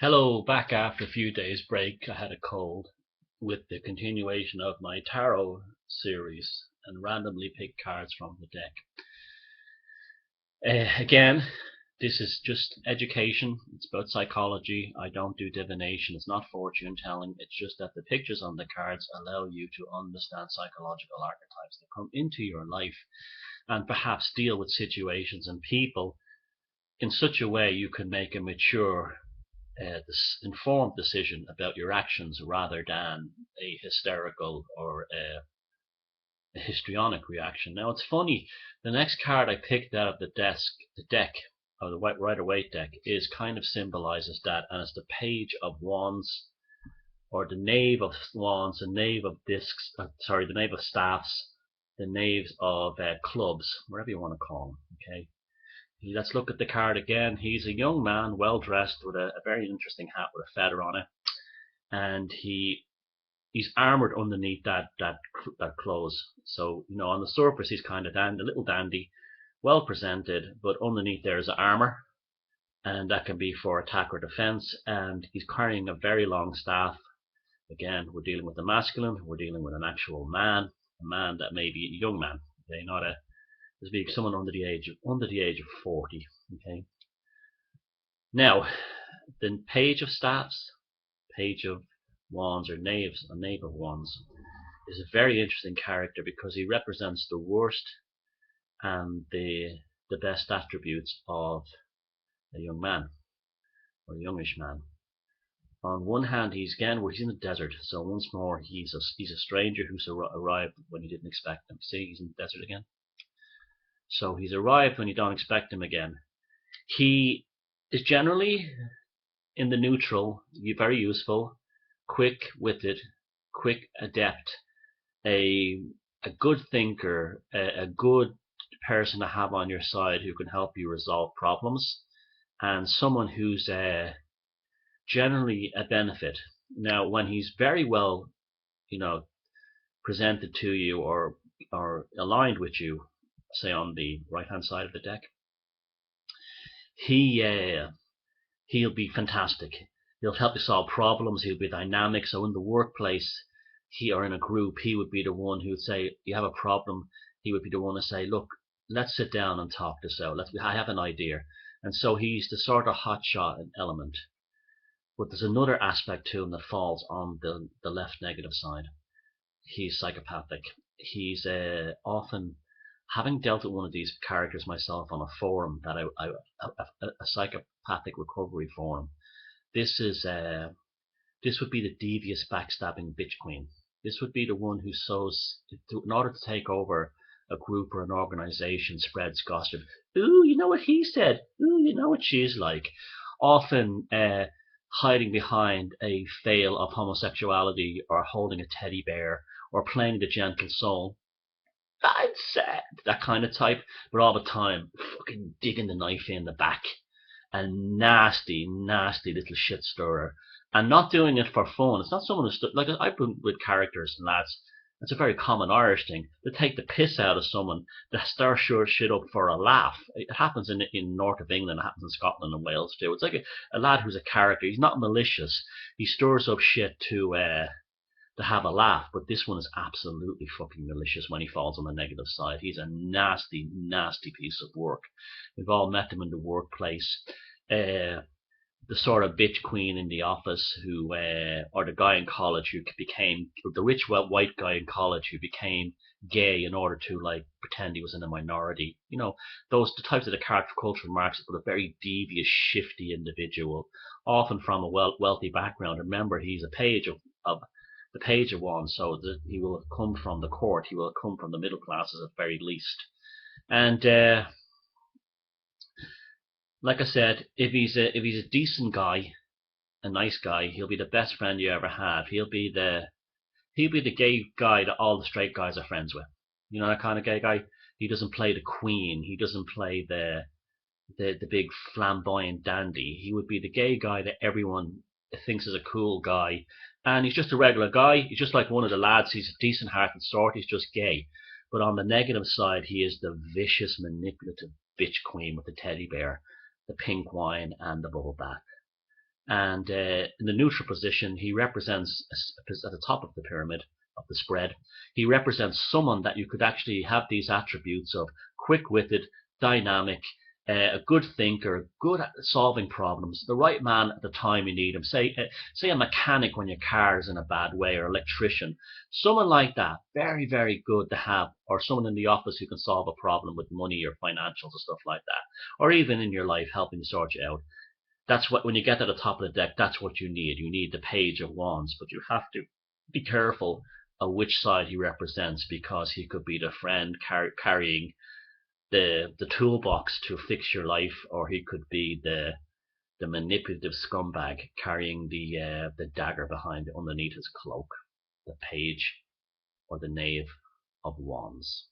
Hello, back after a few days break. I had a cold with the continuation of my tarot series and randomly picked cards from the deck. Again, this is just education. It's about psychology. I don't do divination. It's not fortune telling. It's just that the pictures on the cards allow you to understand psychological archetypes that come into your life and perhaps deal with situations and people in such a way you can make a mature this informed decision about your actions rather than a hysterical or a histrionic reaction. Now it's funny, the next card I picked out of the deck, or the Rider-Waite deck, is kind of symbolizes that, and it's the Page of Wands, or the Knave of Wands, the Knave of Discs, the Knave of Staffs, the Knaves of Clubs, whatever you want to call them. Okay. Let's look at the card again. He's a young man, well dressed, with a very interesting hat with a feather on it, and he's armored underneath that clothes. So on the surface he's kind of a little dandy, well presented, but underneath there is armor, and that can be for attack or defense. And he's carrying a very long staff. Again, we're dealing with a masculine. We're dealing with an actual man, a man that may be a young man. Okay, not a This being someone under the age of 40. Okay. Now, the Page of Staffs, Page of Wands, or Knave of Wands, is a very interesting character because he represents the worst and the best attributes of a young man or a youngish man. On one hand, he's in the desert, so once more he's a stranger who's arrived when you didn't expect him. See, he's in the desert again. So he's arrived when you don't expect him again. He is generally in the neutral, very useful, quick-witted, quick, adept, a good thinker, a good person to have on your side who can help you resolve problems, and someone who's generally a benefit. Now, when he's very well, presented to you or aligned with you, say on the right hand side of the deck, he'll be fantastic. He'll help you solve problems. He'll be dynamic. So in the workplace, or in a group, he would be the one who would say, you have a problem. He would be the one to say, look, let's sit down and talk this out. I have an idea. And so he's the sort of hotshot element. But there's another aspect to him that falls on the left negative side. He's psychopathic. He's often, having dealt with one of these characters myself on a forum that a psychopathic recovery forum, this would be the devious backstabbing bitch queen. This would be the one who in order to take over a group or an organization, spreads gossip. Ooh, you know what he said. Ooh, you know what she's like. Often hiding behind a veil of homosexuality, or holding a teddy bear, or playing the gentle soul. I'm sad, that kind of type, but all the time fucking digging the knife in the back. A nasty, nasty little shit stirrer. And not doing it for fun. It's not someone who's like, I've been with characters and lads. It's a very common Irish thing to take the piss out of someone, to stir shit up for a laugh. It happens in north of England. It happens in Scotland and Wales too. It's like a lad who's a character. He's not malicious. He stirs up shit to have a laugh, but this one is absolutely fucking malicious when he falls on the negative side. He's a nasty, nasty piece of work. We've all met him in the workplace. The sort of bitch queen in the office who, or the guy in college who became, the rich white guy in college who became gay in order to pretend he was in a minority. The types of the character cultural marks, but a very devious, shifty individual, often from a wealthy background. Remember, he's a page of the Page of Wands, so he will have come from the court. He will have come from the middle classes at very least. And like I said, if he's a decent guy, a nice guy, he'll be the best friend you ever have. He'll be the gay guy that all the straight guys are friends with. You know, that kind of gay guy. He doesn't play the queen. He doesn't play the big flamboyant dandy. He would be the gay guy that everyone thinks is a cool guy, and he's just a regular guy. He's just like one of the lads. He's a decent hearted sort. He's just gay. But on the negative side, he is the vicious, manipulative bitch queen with the teddy bear, the pink wine, and the bubble bath. And in the neutral position, he represents, at the top of the pyramid, of the spread, he represents someone that you could actually have these attributes of: quick-witted, dynamic, a good thinker, good at solving problems, the right man at the time you need him. Say a mechanic when your car is in a bad way, or electrician. Someone like that, very, very good to have, or someone in the office who can solve a problem with money or financials or stuff like that, or even in your life helping to sort you out. That's what, when you get to the top of the deck, that's what you need. You need the Page of Wands, but you have to be careful of which side he represents, because he could be the friend carrying the toolbox to fix your life, or he could be the manipulative scumbag carrying the dagger behind underneath his cloak. The Page or the Knave of Wands.